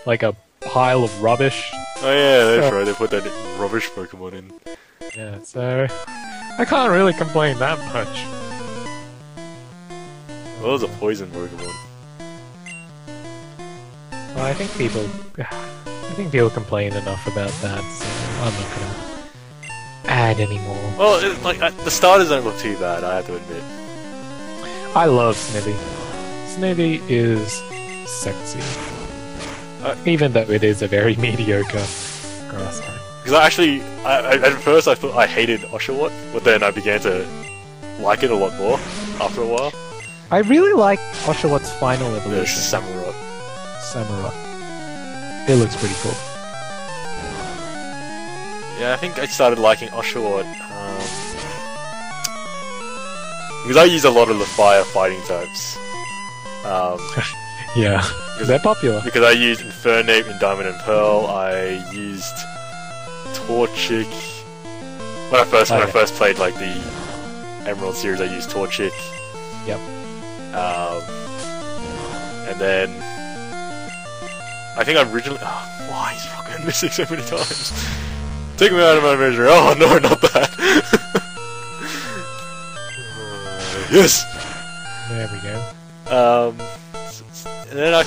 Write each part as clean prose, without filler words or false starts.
like a pile of rubbish. Oh yeah, that's right. They put that rubbish Pokemon in. Yeah, so I can't really complain that much. Well, it was a poison Pokemon. Well, I think people complain enough about that, so I'm not gonna add anymore. Well, the starters don't look too bad, I have to admit. I love Snivy. Snivy is sexy. Even though it is a very mediocre grass type. Because at first I thought I hated Oshawott, but then I began to like it a lot more after a while. I really like Oshawott's final The evolution. Samurott. Samurott. It looks pretty cool. Yeah, I think I started liking Oshawott because I use a lot of the fire fighting types. Yeah, they're popular. Because I used Infernape in Diamond and Pearl. I used Torchic when I first played like the Emerald series. I used Torchic. Yep. And then I think I originally. Oh, why is Rocket missing so many times? Take me out of my measure. Oh no, not that. Yes. There we go. And then I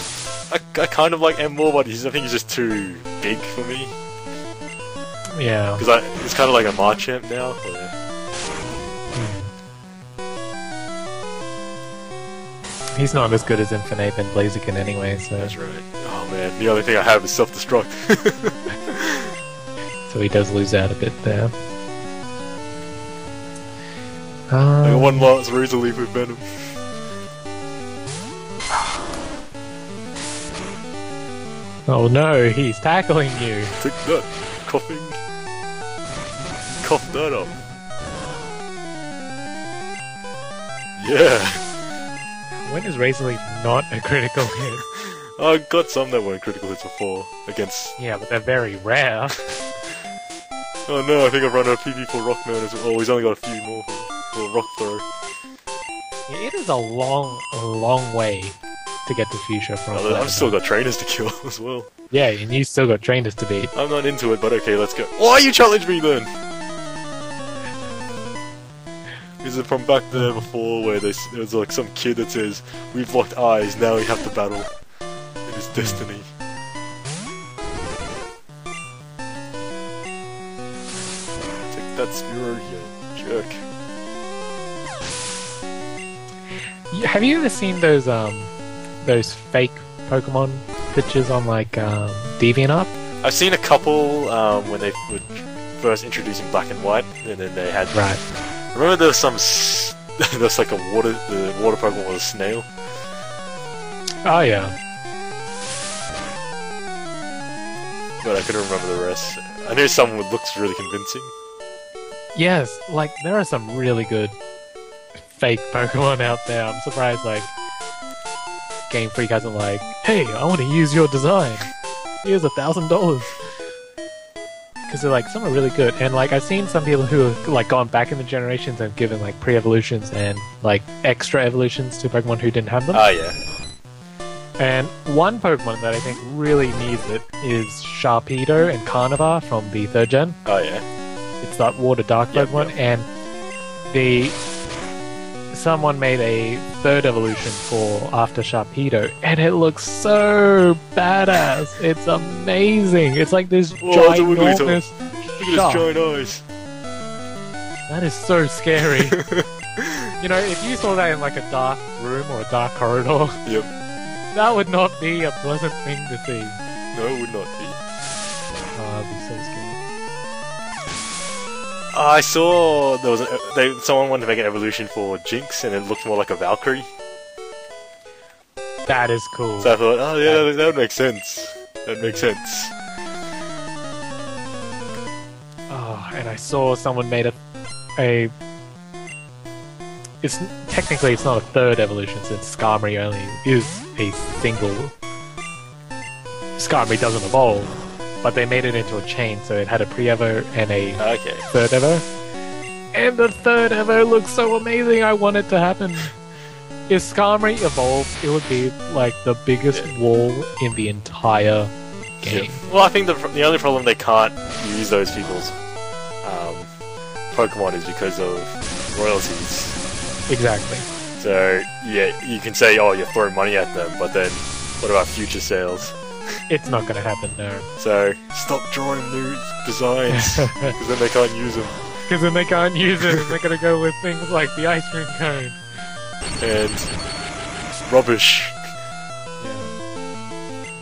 kind of like M more, but I think he's just too big for me. Yeah. Because he's kind of like a Marchamp now. He's not as good as Infernape and Blaziken anyway, so... That's right. Oh man, the only thing I have is self-destruct. So he does lose out a bit there. I got one last Razor Leaf with Venom. Oh no, he's tackling you! Take that, coughing. Cough that up. Yeah. When is Razor Leaf not a critical hit? I got some that weren't critical hits before against. Yeah, but they're very rare. Oh no, I think I've run out of PP for Rockman as well. Oh, he's only got a few more for Rock Throw. Yeah, it is a long way to get to Fuchsia from. I've still got trainers to kill as well. Yeah, and you still got trainers to beat. I'm not into it, but okay, let's go. Why you challenge me then? Is it from back there before where there was like some kid that says, "We've locked eyes, now we have to battle. It is destiny." Take that Spearow, you jerk. Have you ever seen those fake Pokemon pictures on like DeviantArt? I've seen a couple when they were first introducing Black and White, and then they had. Right. Remember there was some. There was like the water Pokemon was a snail. Oh yeah. But I couldn't remember the rest. I knew some looks really convincing. Yes, like there are some really good fake Pokemon out there. I'm surprised like Game Freak hasn't like, hey, I want to use your design. Here's $1,000. Because they're like some are really good, and like I've seen some people who have like gone back in the generations and given like pre-evolutions and like extra evolutions to Pokemon who didn't have them. Oh yeah. And one Pokemon that I think really needs it is Sharpedo and Carnivore from the 3rd gen. Oh yeah. It's that Water Dark Pokemon, and someone made a 3rd evolution for after Sharpedo, and it looks so badass. It's amazing. It's like this ginormous Look at his giant eyes. That is so scary. You know, if you saw that in like a dark room or a dark corridor, Yep. that would not be a pleasant thing to see. No, it would not be. Oh, I'd be so scared. I saw there was someone wanted to make an evolution for Jinx, and it looked more like a Valkyrie. That is cool. So I thought, oh yeah, that would make sense. That makes sense. Oh, and I saw someone made it's technically it's not a 3rd evolution since Skarmory only is a single. Skarmory doesn't evolve, but they made it into a chain, so it had a pre-evo and a 3rd evo. And the 3rd evo looks so amazing. I want it to happen. If Skarmory evolved, it would be like the biggest wall in the entire game. Yeah. Well, I think the only problem they can't use those people's Pokemon is because of royalties. Exactly. So, yeah, you can say, oh, you're throwing money at them, but then what about future sales? It's not going to happen, no. So, stop drawing new designs, because then they can't use them. Because then they can't use it, and they're going to go with things like the ice cream cone. And rubbish. Yeah.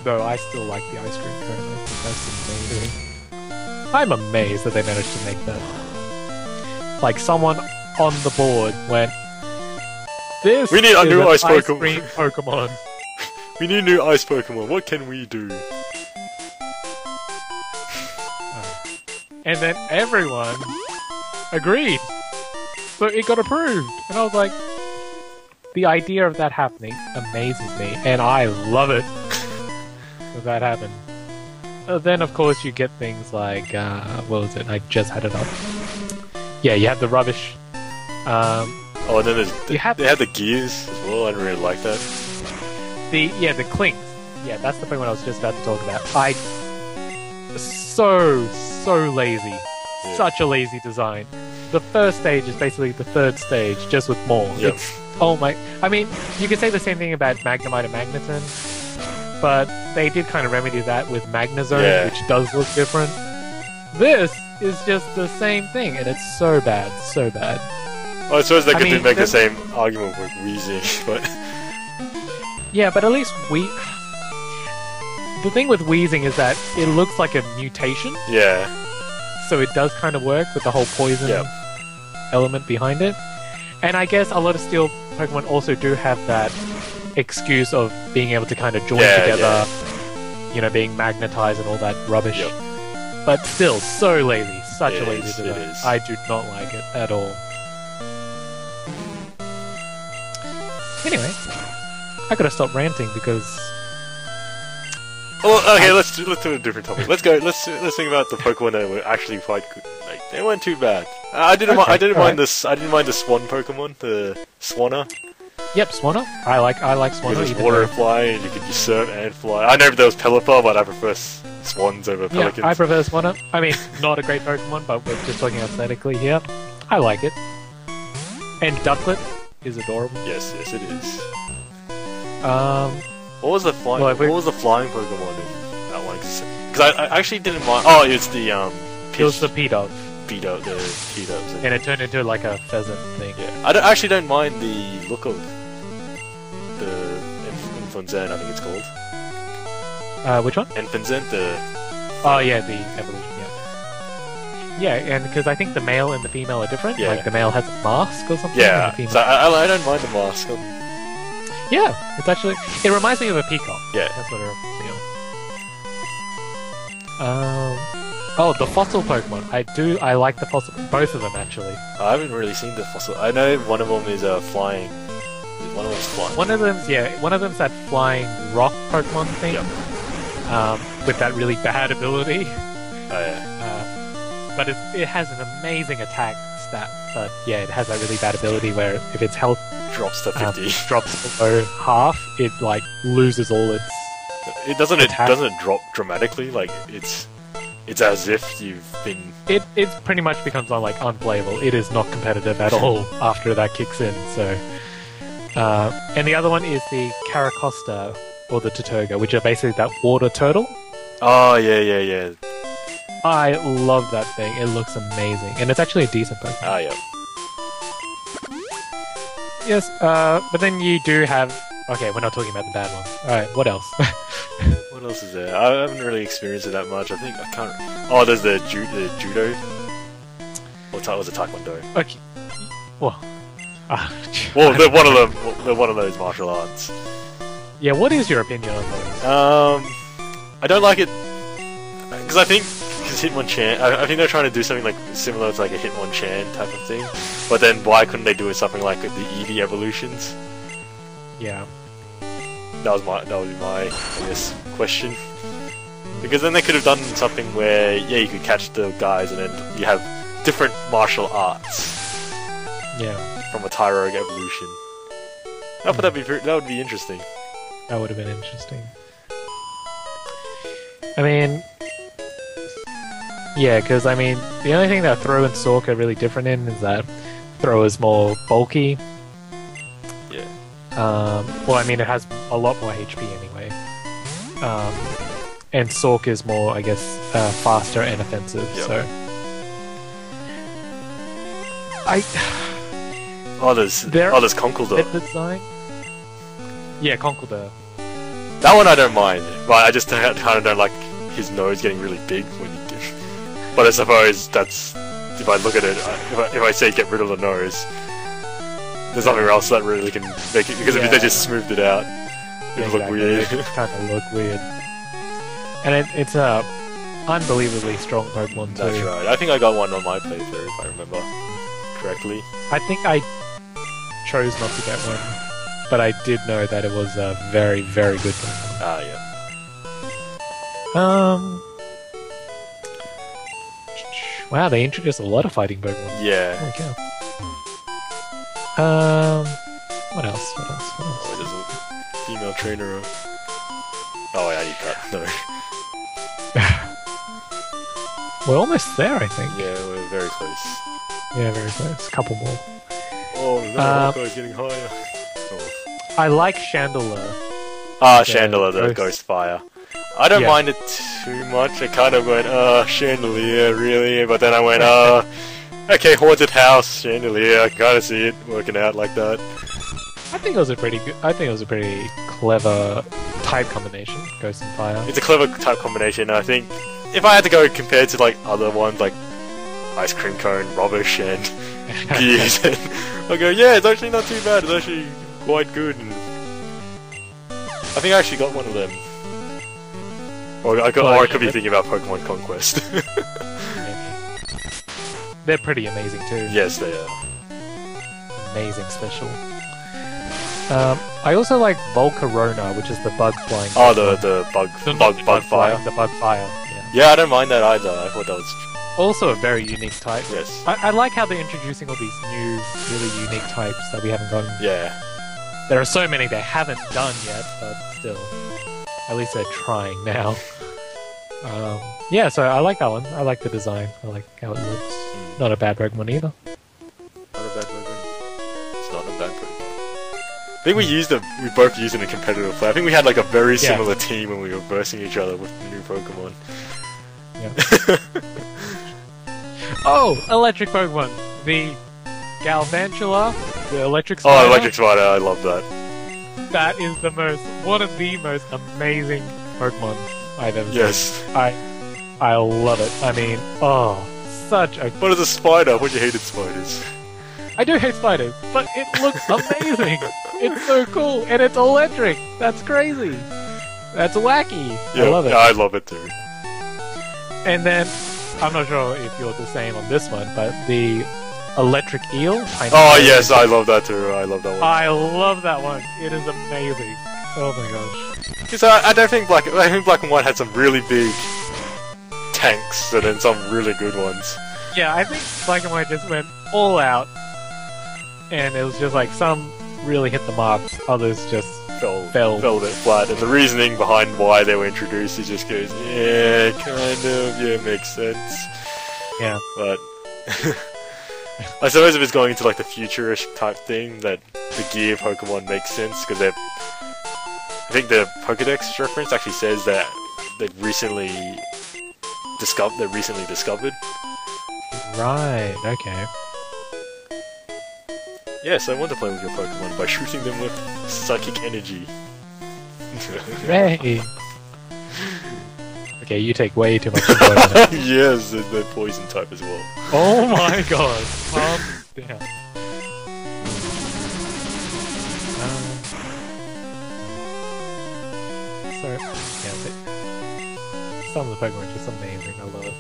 Though I still like the ice cream cone. I think that's amazing. I'm amazed that they managed to make that. Like, someone on the board went, "This we need a new ice Pokemon. Cream Pokemon. We need new ice Pokemon. What can we do?" And then everyone agreed. So it got approved. And I was like, the idea of that happening amazes me. And I love it when that happened. Then, of course, you get things like, what was it? I just had it up. Yeah, you have the rubbish. Oh, and then they had the gears as well. I didn't really like that. The clings. Yeah, that's the Pokemon I was just about to talk about. So lazy. Yeah. Such a lazy design. The first stage is basically the third stage, just with more. Yep. Oh my... I mean, you could say the same thing about Magnemite and Magneton, but they did kind of remedy that with Magnezone, which does look different. This is just the same thing, and it's so bad, so bad. Well, I suppose they could make the same argument with Wheezing, but... Yeah, but at least the thing with Wheezing is that it looks like a mutation. Yeah. So it does kind of work with the whole poison element behind it. And I guess a lot of Steel Pokemon also do have that excuse of being able to kind of join together, you know, being magnetized and all that rubbish. Yep. But still, so lazy. Such a lazy design. It is. I do not like it at all. Anyway, I gotta stop ranting because... Well, okay, let's do a different topic. Let's think about the Pokemon that were actually quite good. Like, they weren't too bad. I didn't mind the Swan Pokemon, the Swanna. Yep, Swanna. I like Swanna. It was water fly, and you could use surf and fly. I know there was Pelipper, but I prefer Swans over Pelicans. Yeah, I prefer Swanna. I mean, not a great Pokemon, but we're just talking aesthetically here. I like it. And Ducklet is adorable. Yes, it is. What was the flying? What was the flying Pokemon in that one? Because I actually didn't mind. Oh, it's the It was the P-Dove. The P-Doves. And it turned into like a pheasant thing. Yeah, I actually don't mind the look of the Infinzent, I think it's called. Which one? Infinzent, Oh yeah, the evolution. Yeah, and because I think the male and the female are different. Yeah. Like the male has a mask or something. Yeah, and the female... so I don't mind the mask. Yeah, it's actually... It reminds me of a peacock. Yeah. That's what it reminds me of. Oh, the fossil Pokemon. I like the fossil... Both of them, actually. I haven't really seen the fossil. I know one of them is flying. One of them's flying. One of them's that flying rock Pokemon thing. Yep. With that really bad ability. Oh, yeah. But it has an amazing attack stat. But yeah, it has that really bad ability where if its health drops to 50. Drops below half, it like loses all its. It doesn't drop dramatically. Like it's as if you've been. It pretty much becomes like unplayable. It is not competitive at all after that kicks in. So, and the other one is the Caracosta or the Turtoga, which are basically that water turtle. Oh yeah. I love that thing. It looks amazing, and it's actually a decent Pokemon. Ah, yeah. Yes, but then you do have... Okay, we're not talking about the bad ones. Alright, what else? What else is there? I haven't really experienced it that much. I can't... Oh, there's the Judo. What was it? Taekwondo. Okay. Well... well, they're one of them. They're one of those martial arts. Yeah, what is your opinion on those? I don't like it... Because I think... Hitmonchan, I think they're trying to do something like similar to like a Hitmonchan type of thing, but then why couldn't they do it something like the Eevee evolutions? Yeah, that would be my I guess question. Because then they could have done something where you could catch the guys and then you have different martial arts. Yeah, from a Tyrogue evolution. That would be interesting. That would have been interesting. I mean, yeah, because I mean, the only thing that Throw and Sork are really different in is that Throw is more bulky. Yeah. Well, I mean, it has a lot more HP anyway. And Sork is more, I guess, faster and offensive. Yep. So, there's Conkeldurr. The design. Yeah, Conkeldurr. That one I don't mind, but I just kind of don't like his nose getting really big when you do. But I suppose that's, if I look at it, if I say get rid of the nose, there's nothing else that really can make it, because if they just smoothed it out, it would look weird. It kind of look weird. And it's a unbelievably strong Pokemon too. That's right. I think I got one on my playthrough, if I remember correctly. I think I chose not to get one, but I did know that it was a very, very good Pokemon. Ah, yeah. Wow, they introduced a lot of fighting Pokemon. Yeah. Holy cow. What else? Oh, there's a female trainer. Oh, I need that. No. We're almost there, I think. Yeah, we're very close. Yeah, very close. A couple more. Oh, no, getting higher. Oh. I like Chandelure. Chandelure, the Ghost Fire. I don't mind it too much. I kind of went, Chandelier, really? But then I went, okay, Haunted House, Chandelier. I kind of see it working out like that. I think it was a pretty clever type combination, Ghost and Fire. It's a clever type combination. I think if I had to go compared to like other ones like Ice Cream Cone, Rubbish, and Gears, I'll go, yeah, it's actually not too bad. It's actually quite good. And I think I actually got one of them. Or I could be thinking about Pokemon Conquest. They're pretty amazing too. Yes, they are. Amazing special. I also like Volcarona, which is the bug flying. Oh, the bug fire. The bug fire. Yeah. Yeah, I don't mind that either. I thought that was also a very unique type. Yes. I like how they're introducing all these new, really unique types that we haven't gotten. Yeah. There are so many they haven't done yet, but still, at least they're trying now. Yeah, so I like that one. I like the design. I like how it looks. Not a bad Pokemon either. Not a bad Pokemon. It's not a bad Pokemon. I think we both used it in competitive play. I think we had like a very similar team when we were versing each other with the new Pokemon. Yeah. Oh, electric Pokemon. The Galvantula, the electric spider. Oh, electric spider, I love that. That is one of the most amazing Pokemon I've ever seen. Yes. I love it. I mean, such a... What is a spider? What, you hated spiders? I do hate spiders, but it looks amazing. It's so cool, and it's electric. That's crazy. That's wacky. Yeah, I love it. I love it too. And then, I'm not sure if you're the same on this one, but the electric eel. Yes, I love that too. I love that one. I love that one. It is amazing. Oh my gosh. So I don't think Black and White had some really big tanks, and then some really good ones. Yeah, I think Black and White just went all out, and it was just like some really hit the marks, others just fell a bit flat. And the reasoning behind why they were introduced, it just goes, yeah, kind of, yeah, makes sense. Yeah, but I suppose if it's going into like the futurish type thing, that the gear Pokemon makes sense because I think the Pokedex reference actually says that they've recently discovered. Right. Okay. Yes, I want to play with your Pokemon by shooting them with psychic energy. Hey. Okay, you take way too much enjoyment. Yes, they're poison type as well. Oh my god. Calm down. So, yeah, some of the Pokemon are just amazing. I love it.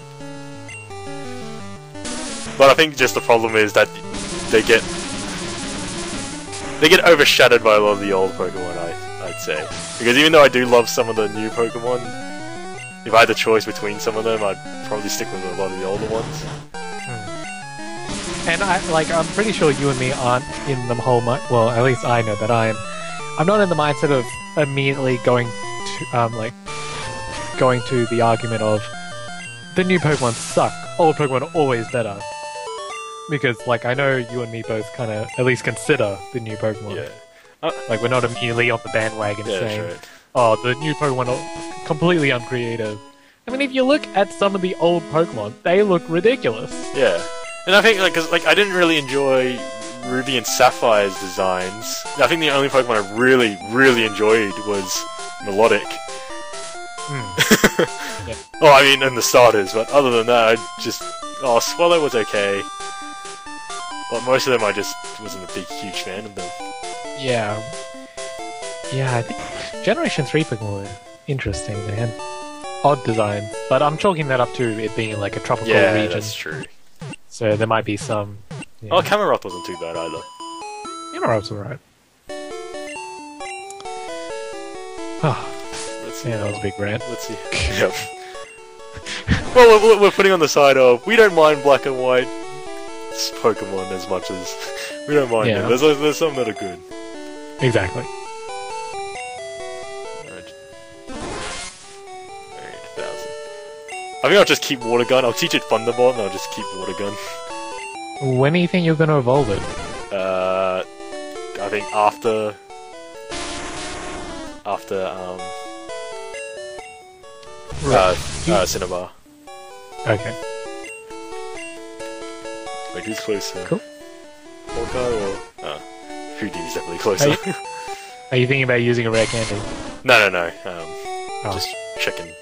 But I think just the problem is that they get overshadowed by a lot of the old Pokemon, I'd say. Because even though I do love some of the new Pokemon, if I had the choice between some of them, I'd probably stick with a lot of the older ones. And I'm pretty sure you and me aren't in the whole well, at least I know that I'm not in the mindset of immediately going going to the argument of the new Pokemon suck. Old Pokemon are always better. Because, like, I know you and me both kind of at least consider the new Pokemon. Yeah. Like, we're not immediately on the bandwagon saying, right. oh, the new Pokemon are completely uncreative. I mean, if you look at some of the old Pokemon, they look ridiculous. Yeah. And I think, like, 'cause, like, I didn't really enjoy Ruby and Sapphire's designs. I think the only Pokemon I really, really enjoyed was Melodic. Yeah. Oh, I mean, and the starters, but other than that, I just... Oh, Swallow was okay. But most of them I just wasn't a big, huge fan of them. Yeah. Yeah, I think Generation 3 Pokemon were interesting. They had odd designs, but I'm chalking that up to it being like a tropical region. Yeah, that's true. So there might be some... Yeah. Oh, Cameroth wasn't too bad either. Cameroth's alright. Oh, Let's see. yeah, that was a big rant. Let's see. Yep. Well, we're putting on the side of, we don't mind black and white Pokemon as much as... We don't mind them. There's some that are good. Exactly. Alright. 8,000. I think I'll just keep Water Gun. I'll teach it Thunderbolt and I'll just keep Water Gun. When do you think you're going to evolve it? I think after, Cinnabar. Okay. Wait, who's closer? Cool. Hawkeye or... Houdini's definitely closer. Are you thinking about using a rare candy? No. Just checking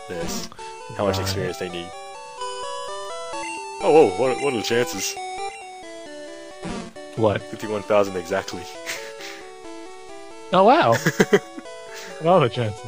this. How much experience they need. Oh, whoa, what are the chances? What? 51,000 exactly. Oh, wow. What are the chances?